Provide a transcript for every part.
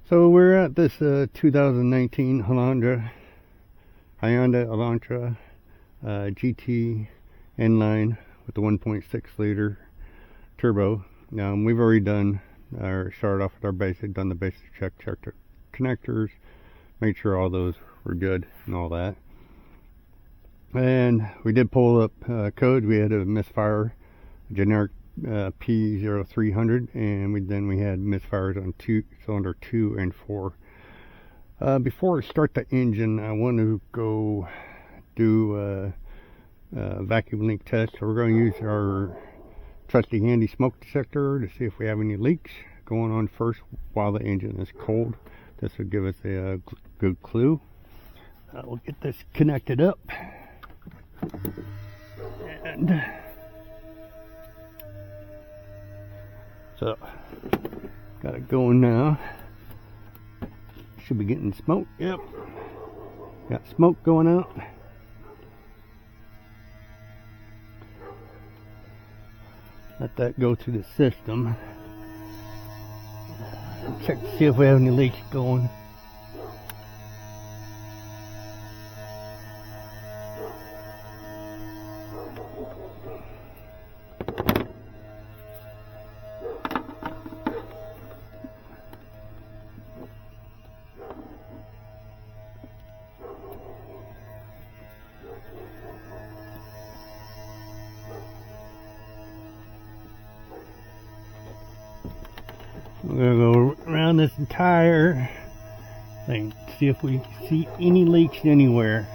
So we're at this 2019 Hyundai Elantra GT inline with the 1.6 liter turbo. We've already done started off with our basic, done the basic checked the connectors, made sure all those were good and all that. And we did pull up code. We had a misfire, generic P0300, and then we had misfires on cylinder 2 and 4. Before I start the engine, I want to go do a vacuum leak test. So we're going to use our trusty handy smoke detector to see if we have any leaks going on first while the engine is cold. This will give us a good clue. We'll get this connected up. And so, got it going now. Should be getting smoke. Yep. Got smoke going out. Let that go through the system. Check to see if we have any leaks going. We're going to go around this entire thing, see if we see any leaks anywhere.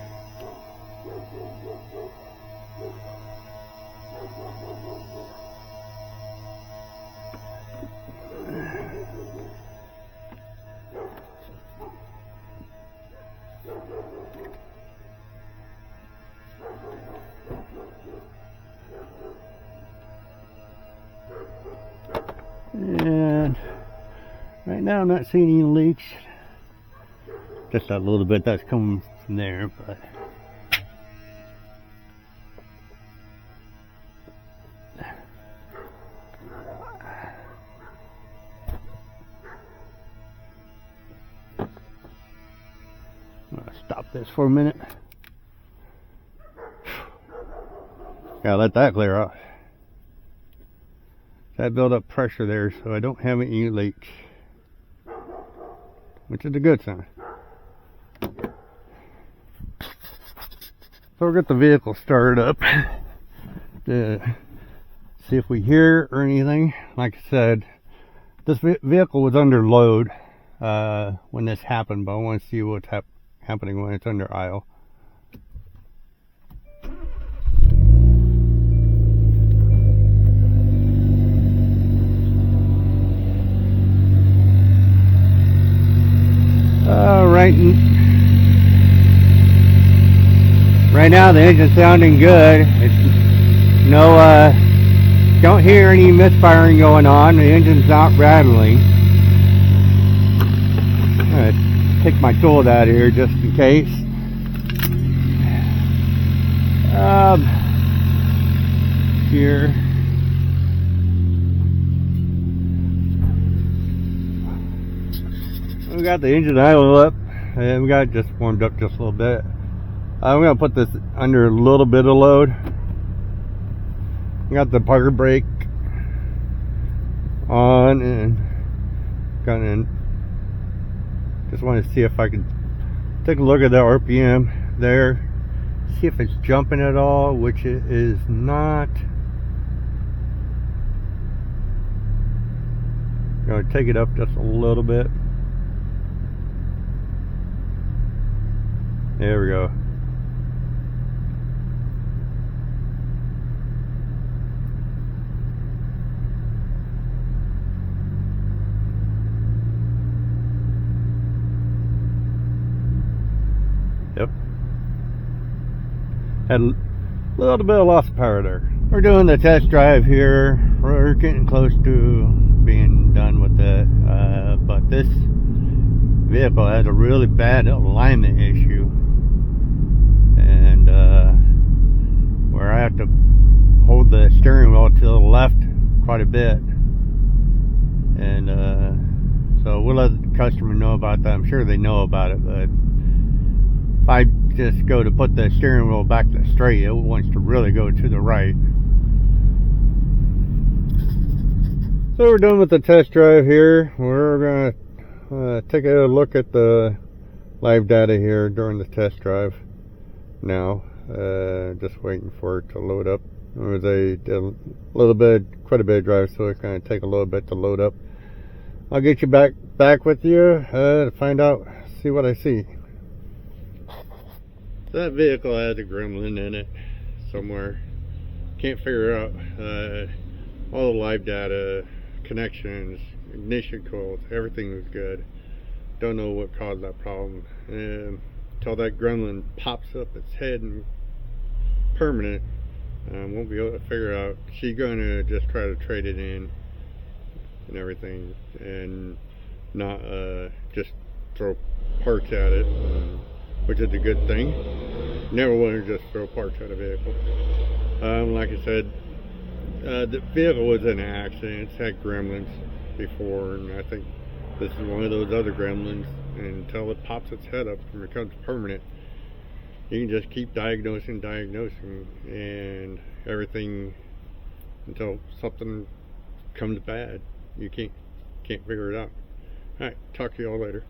And right now I'm not seeing any leaks. Just a little bit that's coming from there, but I'm gonna stop this for a minute. Gotta let that clear off. That build up pressure there, so I don't have any leaks, which is a good sign. So we'll get the vehicle started up to see if we hear or anything. Like I said, this vehicle was under load when this happened, but I want to see what's happening when it's under idle. Right now the engine's sounding good. It's don't hear any misfiring going on. The engine's not rattling. I'm gonna take my tool out of here just in case. Here. We got the engine idle up, and we got it just warmed up just a little bit. I'm going to put this under a little bit of load. Got the park brake on, and just want to see if I can take a look at the RPM there, see if it's jumping at all, which it is not. I'm going to take it up just a little bit. There we go. Yep. Had a little bit of loss of power there. We're doing the test drive here. We're getting close to being done with it. But this vehicle has a really bad alignment issue. And where I have to hold the steering wheel to the left quite a bit. And so we'll let the customer know about that. I'm sure they know about it, but if I just go to put the steering wheel back to straight, it wants to really go to the right. So we're done with the test drive here. We're gonna take a look at the live data here during the test drive now. Just waiting for it to load up. It was quite a bit of drive, so it's gonna take a little bit to load up. I'll get you back with you to find out, see what I see. That vehicle has a Gremlin in it somewhere. Can't figure out all the live data, connections, ignition coils, everything was good. Don't know what caused that problem. Until that Gremlin pops up its head and permanent, won't be able to figure out. She's going to just try to trade it in and everything, and not just throw parts at it, which is a good thing. Never want to just throw parts at a vehicle. Like I said, the vehicle was in an accident. It's had Gremlins before, and I think this is one of those other Gremlins. And until it pops its head up and becomes permanent, you can just keep diagnosing and everything until something comes bad. You can't figure it out. Alright, talk to y'all later.